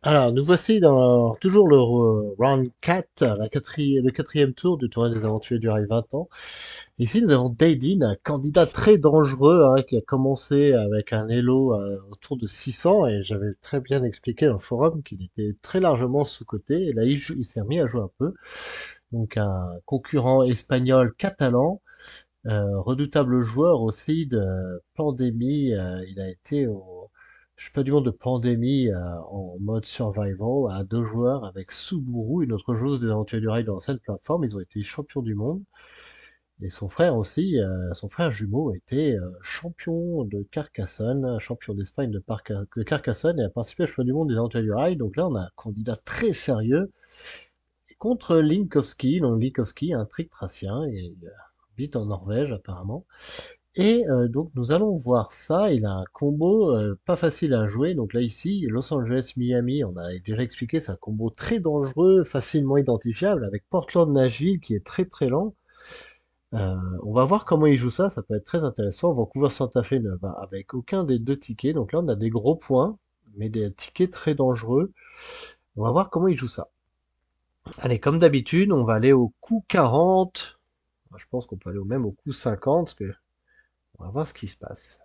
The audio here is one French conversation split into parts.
Alors, nous voici dans toujours le round 4, le quatrième tour du tournoi des aventuriers du rail 20 ans. Ici, nous avons Daedin, un candidat très dangereux, hein, qui a commencé avec un elo autour de 600, et j'avais très bien expliqué dans le forum qu'il était très largement sous-coté, et là, il s'est remis à jouer un peu. Donc, un concurrent espagnol catalan, redoutable joueur aussi de Pandémie. Il a été au championnat du monde de Pandémie en mode survival à deux joueurs avec Suburu, une autre joueuse des Aventuriers du Rail dans l'ancienne plateforme. Ils ont été champions du monde. Et son frère aussi, son frère jumeau a été champion de Carcassonne, champion d'Espagne de Carcassonne et a participé au championnat du monde des Aventuriers du Rail. Donc là, on a un candidat très sérieux contre Linkowski. Donc Linkowski, un trick tracien et habite en Norvège apparemment. Et donc nous allons voir ça. Il a un combo pas facile à jouer. Donc là ici, Los Angeles Miami, on a déjà expliqué, c'est un combo très dangereux, facilement identifiable, avec Portland Nashville qui est très très lent. On va voir comment il joue ça, ça peut être très intéressant. Vancouver Santa Fe ne va avec aucun des deux tickets. Donc là on a des gros points, mais des tickets très dangereux. On va voir comment il joue ça. Allez, comme d'habitude, on va aller au coup 40. Je pense qu'on peut aller même au coup 50, parce que on va voir ce qui se passe.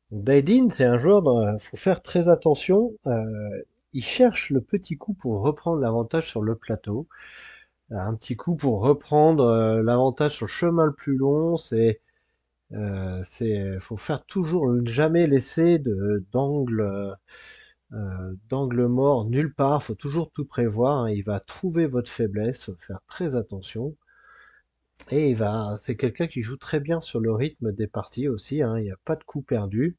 Daedin, c'est un joueur dont il faut faire très attention. Il cherche le petit coup pour reprendre l'avantage sur le plateau. Un petit coup pour reprendre l'avantage sur le chemin le plus long. Faut faire toujours jamais laisser d'angle mort nulle part. Faut toujours tout prévoir, hein. Il va trouver votre faiblesse. Faut faire très attention. Et c'est quelqu'un qui joue très bien sur le rythme des parties aussi, hein. Il n'y a pas de coup perdu.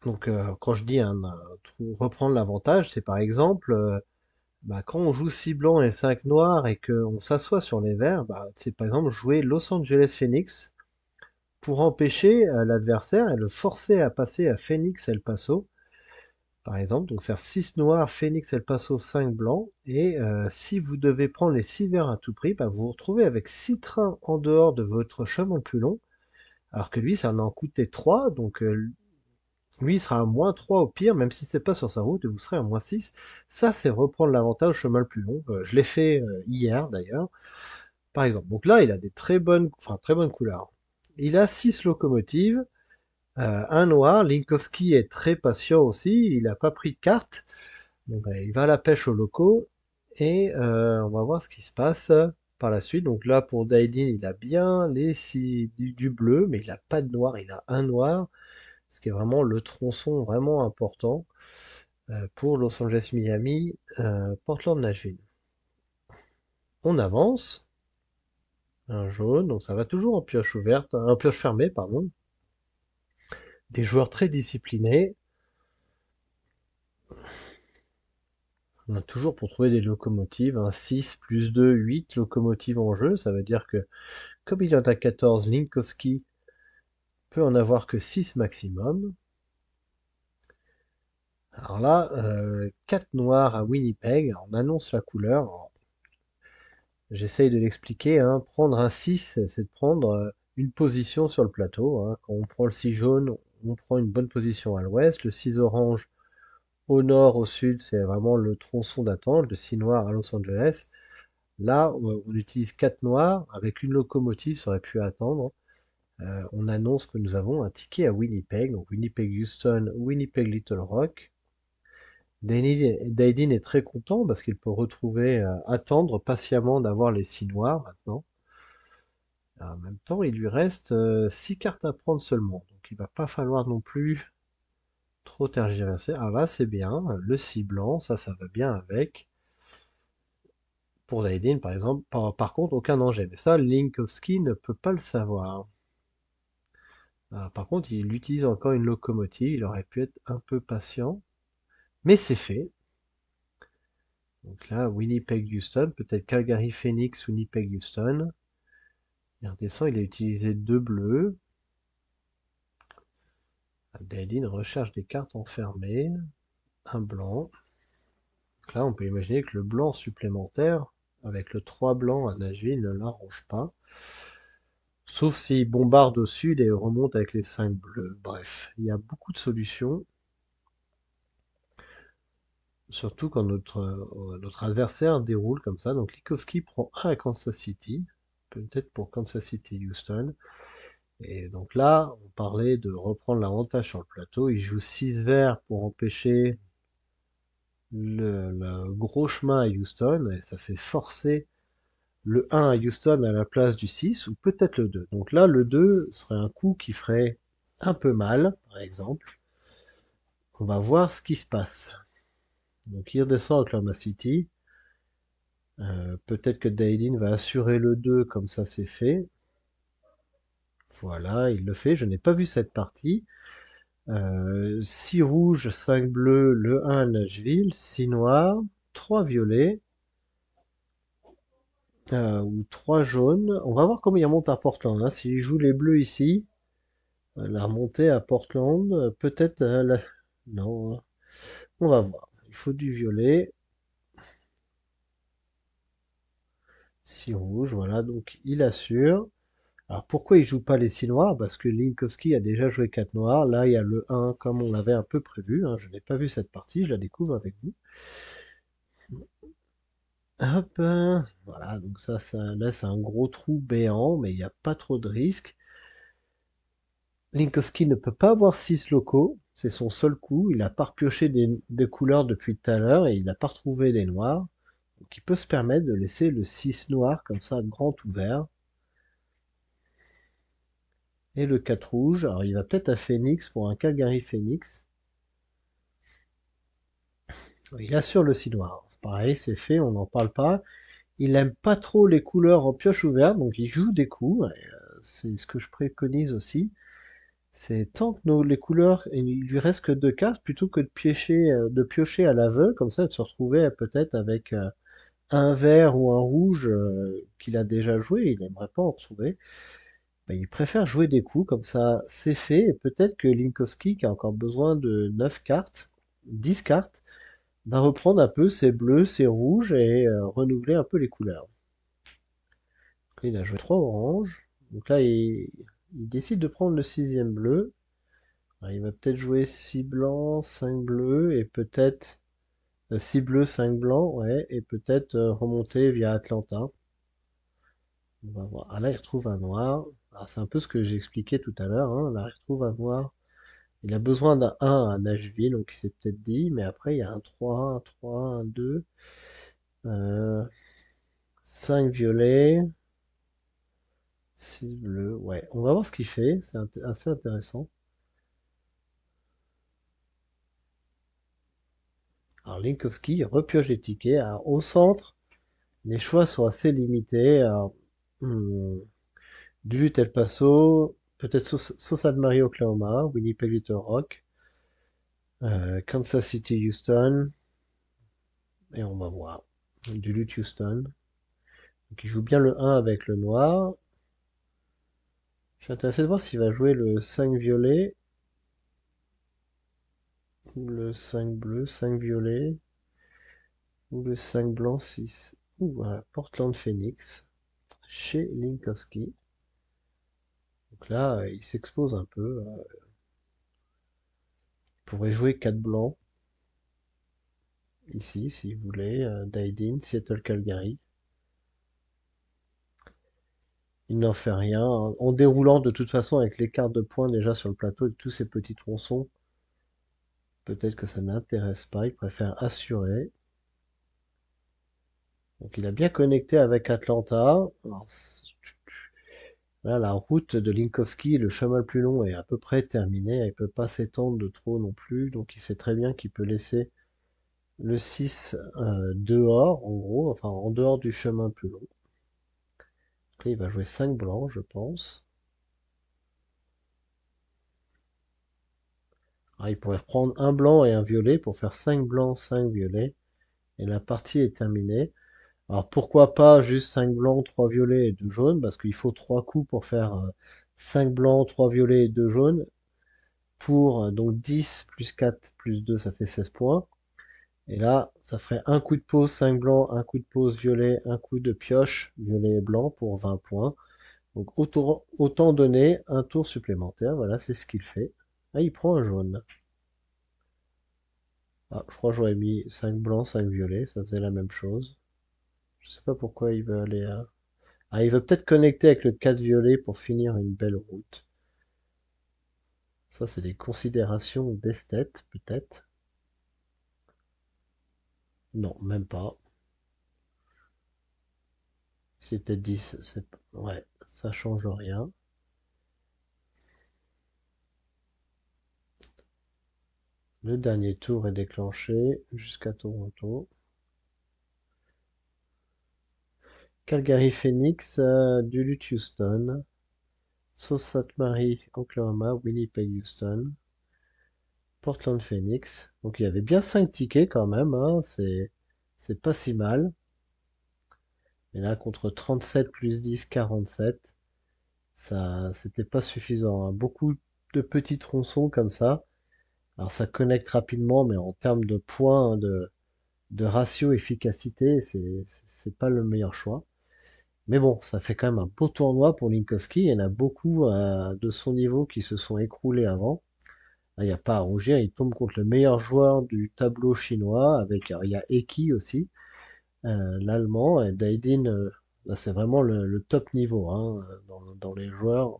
Donc, quand je dis reprendre l'avantage, c'est par exemple, quand on joue 6 blancs et 5 noirs et qu'on s'assoit sur les verts, c'est par exemple jouer Los Angeles Phoenix pour empêcher l'adversaire et le forcer à passer à Phoenix El Paso, par exemple. Donc faire 6 noirs, Phoenix El Paso, 5 blancs. Et si vous devez prendre les 6 verts à tout prix, vous vous retrouvez avec 6 trains en dehors de votre chemin le plus long, alors que lui, ça en a coûté 3, donc lui, il sera à -3 au pire, même si c'est pas sur sa route, et vous serez à -6. Ça, c'est reprendre l'avantage au chemin le plus long. Je l'ai fait hier, d'ailleurs, par exemple. Donc là, il a des très bonnes couleurs. Il a 6 locomotives, un noir. Linkowski est très patient aussi. Il n'a pas pris de carte. Donc, il va à la pêche aux locaux. Et on va voir ce qui se passe par la suite. Donc là, pour Daidin, il a bien du bleu, mais il n'a pas de noir. Il a un noir, ce qui est vraiment le tronçon vraiment important pour Los Angeles Miami, Portland Nashville. On avance, un jaune, donc ça va toujours en pioche ouverte, en pioche fermée, pardon. Des joueurs très disciplinés. On a toujours pour trouver des locomotives, un 6 plus 2, 8 locomotives en jeu. Ça veut dire que, comme il y en a 14, Linkowski peut en avoir que 6 maximum. Alors là, 4 noirs à Winnipeg, on annonce la couleur. J'essaye de l'expliquer, hein. Prendre un 6, c'est de prendre une position sur le plateau, hein. Quand on prend le 6 jaune, on prend une bonne position à l'ouest. Le 6 orange, au nord, au sud, c'est vraiment le tronçon d'attente. Le 6 noir à Los Angeles. Là, on utilise 4 noirs. Avec une locomotive, ça aurait pu attendre. On annonce que nous avons un ticket à Winnipeg. Donc Winnipeg Houston, Winnipeg Little Rock. Daidin est très content parce qu'il peut attendre patiemment d'avoir les 6 noirs maintenant. En même temps, il lui reste 6 cartes à prendre seulement. Donc il va pas falloir non plus trop tergiverser. Ah là, c'est bien. Le 6 blanc, ça va bien avec. Pour Daidin, par exemple, par contre, aucun danger. Mais ça, Linkowski ne peut pas le savoir. Par contre, il utilise encore une locomotive. Il aurait pu être un peu patient. Mais c'est fait. Donc là, Winnipeg-Houston, peut-être Calgary-Phoenix, Winnipeg-Houston. Il redescend, il a utilisé 2 bleus. Daidin recherche des cartes enfermées. Un blanc. Donc là, on peut imaginer que le blanc supplémentaire, avec le 3 blanc à Nashville, ne l'arrange pas. Sauf s'il bombarde au sud et remonte avec les 5 bleus. Bref, il y a beaucoup de solutions. Surtout quand notre adversaire déroule comme ça. Donc Likowski prend 1 à Kansas City, peut-être pour Kansas City Houston. Et donc là, on parlait de reprendre l'avantage sur le plateau. Il joue 6 verts pour empêcher le gros chemin à Houston, et ça fait forcer le 1 à Houston à la place du 6, ou peut-être le 2. Donc là, le 2 serait un coup qui ferait un peu mal, par exemple. On va voir ce qui se passe. Donc il redescend à Oklahoma City. Peut-être que Daedin va assurer le 2 comme ça c'est fait. Voilà, il le fait. Je n'ai pas vu cette partie. 6 rouges, 5 bleus, le 1 à Nashville, 6 noirs, 3 violets, ou 3 jaunes. On va voir comment il remonte à Portland, hein. S'il joue les bleus ici, la remontée à Portland, peut-être non, on va voir. Il faut du violet, 6 rouges, voilà, donc il assure. Alors pourquoi il joue pas les 6 noirs? Parce que Linkowski a déjà joué 4 noirs. Là, il y a le 1 comme on l'avait un peu prévu, hein. Je n'ai pas vu cette partie, je la découvre avec vous. Hop, voilà, donc ça laisse un gros trou béant, mais il n'y a pas trop de risque. Linkowski ne peut pas avoir 6 locaux, c'est son seul coup. Il n'a pas repioché des couleurs depuis tout à l'heure et il n'a pas retrouvé les noirs. Donc il peut se permettre de laisser le 6 noir comme ça grand ouvert. Et le 4 rouge, alors il va peut-être à Phoenix pour un Calgary Phoenix. Il assure le 6 noir. C'est pareil, c'est fait, on n'en parle pas. Il aime pas trop les couleurs en pioche ouverte, donc il joue des coups. C'est ce que je préconise aussi. C'est tant que les couleurs, il lui reste que 2 cartes, plutôt que de piocher à l'aveugle, comme ça, de se retrouver peut-être avec un vert ou un rouge qu'il a déjà joué, il n'aimerait pas en retrouver. Ben, il préfère jouer des coups, comme ça c'est fait, et peut-être que Linkowski, qui a encore besoin de 9 cartes, 10 cartes, va reprendre un peu ses bleus, ses rouges, et renouveler un peu les couleurs. Donc là, il a joué 3 oranges, donc là il décide de prendre le 6e bleu. Alors, il va peut-être jouer 6 blancs, 5 bleus, et peut-être 6 bleus, 5 blancs, ouais, et peut-être remonter via Atlanta. On va voir. Ah là, il retrouve un noir. Ah, c'est un peu ce que j'ai expliqué tout à l'heure, hein. Là, il retrouve un noir. Il a besoin d'un 1 à Nashville, donc il s'est peut-être dit, mais après, il y a un 3, un 3, un 2, euh, 5 violets, 6 bleus. Ouais, on va voir ce qu'il fait, c'est assez intéressant. Alors, Linkowski repioche les tickets. Alors, au centre, les choix sont assez limités. Alors, hmm, Duluth El Paso, peut-être Sault Ste. Marie, Oklahoma, Winnipeg Little Rock, Kansas City, Houston, et on va voir. Duluth Houston, qui joue bien le 1 avec le noir. Je suis intéressé de voir s'il va jouer le 5 violet, ou le 5 bleu, 5 violet, ou le 5 blanc 6. Ou voilà, Portland Phoenix, chez Linkowski. Donc là, il s'expose un peu. Il pourrait jouer 4 blancs, ici, s'il voulait. Daidin, Seattle, Calgary. Il n'en fait rien. En déroulant de toute façon avec les cartes de points déjà sur le plateau et tous ces petits tronçons, peut-être que ça n'intéresse pas. Il préfère assurer. Donc il a bien connecté avec Atlanta. Alors, là, la route de Linkowski, le chemin le plus long, est à peu près terminée. Il peut pas s'étendre de trop non plus. Donc il sait très bien qu'il peut laisser le 6 dehors, en gros, enfin en dehors du chemin plus long. Donc là, il va jouer 5 blancs, je pense. Alors, il pourrait reprendre un blanc et un violet pour faire 5 blancs, 5 violets. Et la partie est terminée. Alors pourquoi pas juste 5 blancs, 3 violets et 2 jaunes, parce qu'il faut 3 coups pour faire 5 blancs, 3 violets et 2 jaunes, pour donc 10 plus 4 plus 2, ça fait 16 points. Et là, ça ferait un coup de pause 5 blancs, un coup de pause violet, un coup de pioche violet et blanc pour 20 points. Donc autant donner un tour supplémentaire, voilà, c'est ce qu'il fait. Ah, il prend un jaune. Ah, je crois que j'aurais mis 5 blancs, 5 violets, ça faisait la même chose. Je sais pas pourquoi il veut aller à... Ah, il veut peut-être connecter avec le 4 violet pour finir une belle route. Ça, c'est des considérations d'esthète, peut-être. Non, même pas. C'était 10, c'est... Ouais, ça change rien. Le dernier tour est déclenché jusqu'à Toronto. Calgary Phoenix, Duluth Houston, Sault Ste. Marie Oklahoma, Winnipeg Houston, Portland Phoenix. Donc il y avait bien 5 tickets quand même, hein, c'est pas si mal. Et là contre 37 plus 10, 47, ça c'était pas suffisant, hein. Beaucoup de petits tronçons comme ça. Alors ça connecte rapidement, mais en termes de points, de ratio efficacité, c'est pas le meilleur choix. Mais bon, ça fait quand même un beau tournoi pour Linkowski. Il y en a beaucoup de son niveau qui se sont écroulés avant. Là, il n'y a pas à rougir. Il tombe contre le meilleur joueur du tableau chinois. Il y a Eki aussi, l'allemand. Et Daidin, là, c'est vraiment le top niveau, hein, dans les joueurs.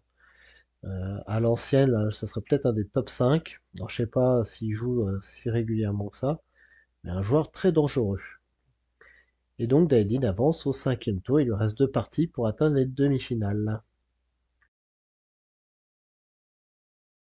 À l'ancienne, là, ça serait peut-être un des top 5. Alors, je sais pas s'il joue si régulièrement que ça, mais un joueur très dangereux. Et donc Daidin avance au cinquième tour. Il lui reste deux parties pour atteindre les demi-finales.